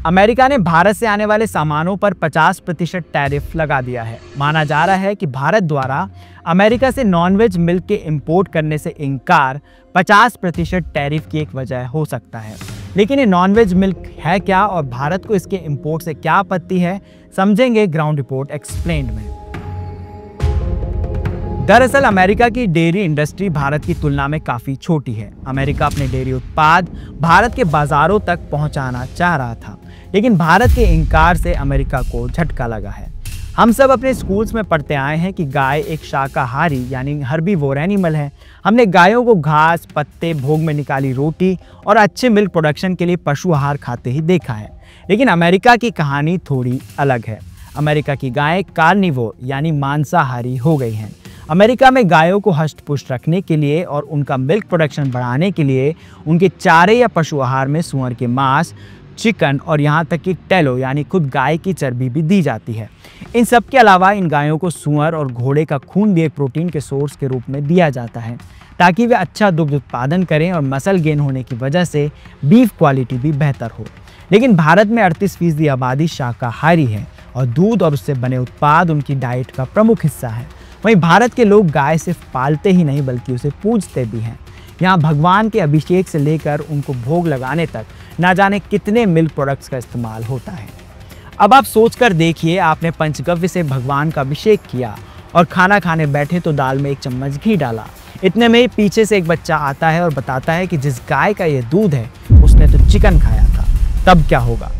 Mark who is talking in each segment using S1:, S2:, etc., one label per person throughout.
S1: America ने भारत से आने वाले सामानों पर 50% टैरिफ लगा दिया है। माना जा रहा है कि भारत द्वारा अमेरिका से नॉनवेज मिल्क के इंपोर्ट करने से इनकार 50% टैरिफ की एक वजह हो सकता है। लेकिन ये नॉनवेज मिल्क है क्या और भारत को इसके इंपोर्ट से क्या आपत्ति है, समझेंगे ग्राउंड रिपोर्ट एक्सप्लेन्ड में। दरअसल अमेरिका की डेयरी इंडस्ट्री भारत की तुलना में काफ़ी छोटी है। अमेरिका अपने डेयरी उत्पाद भारत के बाज़ारों तक पहुंचाना चाह रहा था, लेकिन भारत के इनकार से अमेरिका को झटका लगा है। हम सब अपने स्कूल्स में पढ़ते आए हैं कि गाय एक शाकाहारी यानी हर्बीवोर एनिमल है। हमने गायों को घास, पत्ते, भोग में निकाली रोटी और अच्छे मिल्क प्रोडक्शन के लिए पशु आहार खाते ही देखा है। लेकिन अमेरिका की कहानी थोड़ी अलग है। अमेरिका की गायें कार्निवोर यानी मांसाहारी हो गई हैं। अमेरिका में गायों को हष्ट-पुष्ट रखने के लिए और उनका मिल्क प्रोडक्शन बढ़ाने के लिए उनके चारे या पशु आहार में सूअर के मांस, चिकन और यहाँ तक कि टेलो यानी खुद गाय की चर्बी भी दी जाती है। इन सब के अलावा इन गायों को सूअर और घोड़े का खून भी एक प्रोटीन के सोर्स के रूप में दिया जाता है, ताकि वे अच्छा दुग्ध उत्पादन करें और मसल गेन होने की वजह से बीफ क्वालिटी भी बेहतर हो। लेकिन भारत में 38% आबादी शाकाहारी है और दूध और उससे बने उत्पाद उनकी डाइट का प्रमुख हिस्सा है। वहीं भारत के लोग गाय सिर्फ पालते ही नहीं बल्कि उसे पूजते भी हैं। यहाँ भगवान के अभिषेक से लेकर उनको भोग लगाने तक ना जाने कितने मिल्क प्रोडक्ट्स का इस्तेमाल होता है। अब आप सोचकर देखिए, आपने पंचगव्य से भगवान का अभिषेक किया और खाना खाने बैठे तो दाल में 1 चम्मच घी डाला। इतने में ही पीछे से एक बच्चा आता है और बताता है कि जिस गाय का ये दूध है उसने तो चिकन खाया था। तब क्या होगा?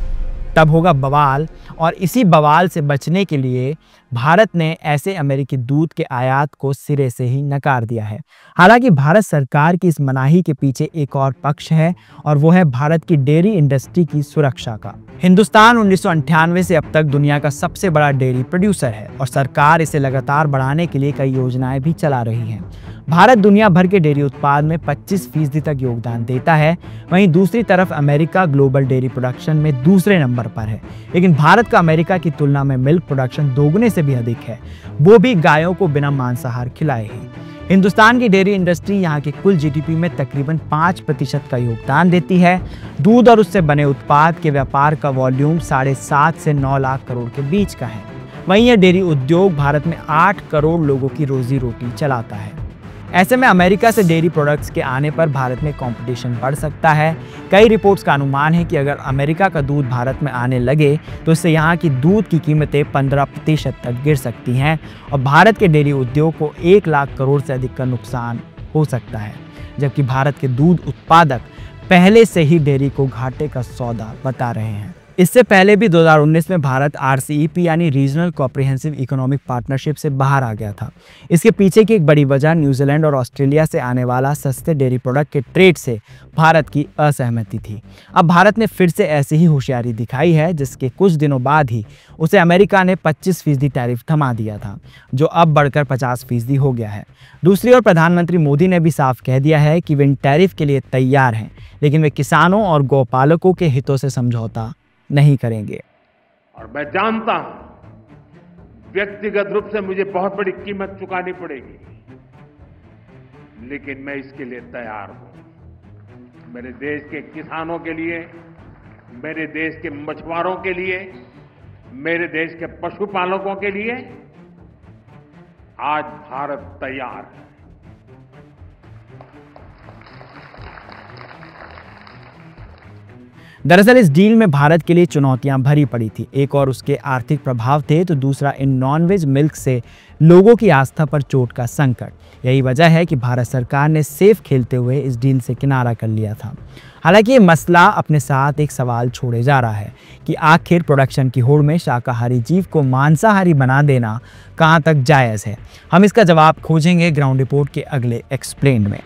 S1: तब होगा बवाल। और इसी बवाल से बचने के लिए भारत ने ऐसे अमेरिकी दूध के आयात को सिरे से ही नकार दिया है। हालांकि भारत सरकार की इस मनाही के पीछे एक और पक्ष है और वो है भारत की डेयरी इंडस्ट्री की सुरक्षा का। हिंदुस्तान 1998 से अब तक दुनिया का सबसे बड़ा डेयरी प्रोड्यूसर है और सरकार इसे लगातार बढ़ाने के लिए कई योजनाएं भी चला रही हैं। भारत दुनिया भर के डेयरी उत्पाद में 25% तक योगदान देता है। वहीं दूसरी तरफ अमेरिका ग्लोबल डेयरी प्रोडक्शन में दूसरे नंबर पर है। लेकिन भारत का अमेरिका की तुलना में मिल्क प्रोडक्शन दोगुने से भी अधिक है, वो भी गायों को बिना मांसाहार खिलाए ही। हिंदुस्तान की डेयरी इंडस्ट्री यहाँ के कुल जीडीपी में तकरीबन 5% का योगदान देती है। दूध और उससे बने उत्पाद के व्यापार का वॉल्यूम 7.5 से 9 लाख करोड़ के बीच का है। वहीं यह डेयरी उद्योग भारत में 8 करोड़ लोगों की रोजी रोटी चलाता है। ऐसे में अमेरिका से डेयरी प्रोडक्ट्स के आने पर भारत में कंपटीशन बढ़ सकता है। कई रिपोर्ट्स का अनुमान है कि अगर अमेरिका का दूध भारत में आने लगे तो इससे यहाँ की दूध की कीमतें 15% तक गिर सकती हैं और भारत के डेयरी उद्योग को 1 लाख करोड़ से अधिक का नुकसान हो सकता है। जबकि भारत के दूध उत्पादक पहले से ही डेयरी को घाटे का सौदा बता रहे हैं। इससे पहले भी 2019 में भारत RCEP यानी रीजनल कॉम्प्रिहेंसिव इकोनॉमिक पार्टनरशिप से बाहर आ गया था। इसके पीछे की एक बड़ी वजह न्यूजीलैंड और ऑस्ट्रेलिया से आने वाला सस्ते डेयरी प्रोडक्ट के ट्रेड से भारत की असहमति थी। अब भारत ने फिर से ऐसी ही होशियारी दिखाई है, जिसके कुछ दिनों बाद ही उसे अमेरिका ने 25% टैरिफ थमा दिया था, जो अब बढ़कर 50% हो गया है। दूसरी ओर प्रधानमंत्री मोदी ने भी साफ कह दिया है कि वे इन टैरिफ के लिए तैयार हैं, लेकिन वे किसानों और गौपालकों के हितों से समझौता नहीं करेंगे।
S2: और मैं जानता हूं व्यक्तिगत रूप से मुझे बहुत बड़ी कीमत चुकानी पड़ेगी, लेकिन मैं इसके लिए तैयार हूं। मेरे देश के किसानों के लिए, मेरे देश के मछुआरों के लिए, मेरे देश के पशुपालकों के लिए आज भारत तैयार है।
S1: दरअसल इस डील में भारत के लिए चुनौतियां भरी पड़ी थी। एक और उसके आर्थिक प्रभाव थे, तो दूसरा इन नॉनवेज मिल्क से लोगों की आस्था पर चोट का संकट। यही वजह है कि भारत सरकार ने सेफ खेलते हुए इस डील से किनारा कर लिया था। हालांकि ये मसला अपने साथ एक सवाल छोड़े जा रहा है कि आखिर प्रोडक्शन की होड़ में शाकाहारी जीव को मांसाहारी बना देना कहां तक जायज़ है। हम इसका जवाब खोजेंगे ग्राउंड रिपोर्ट के अगले एक्सप्लेन में।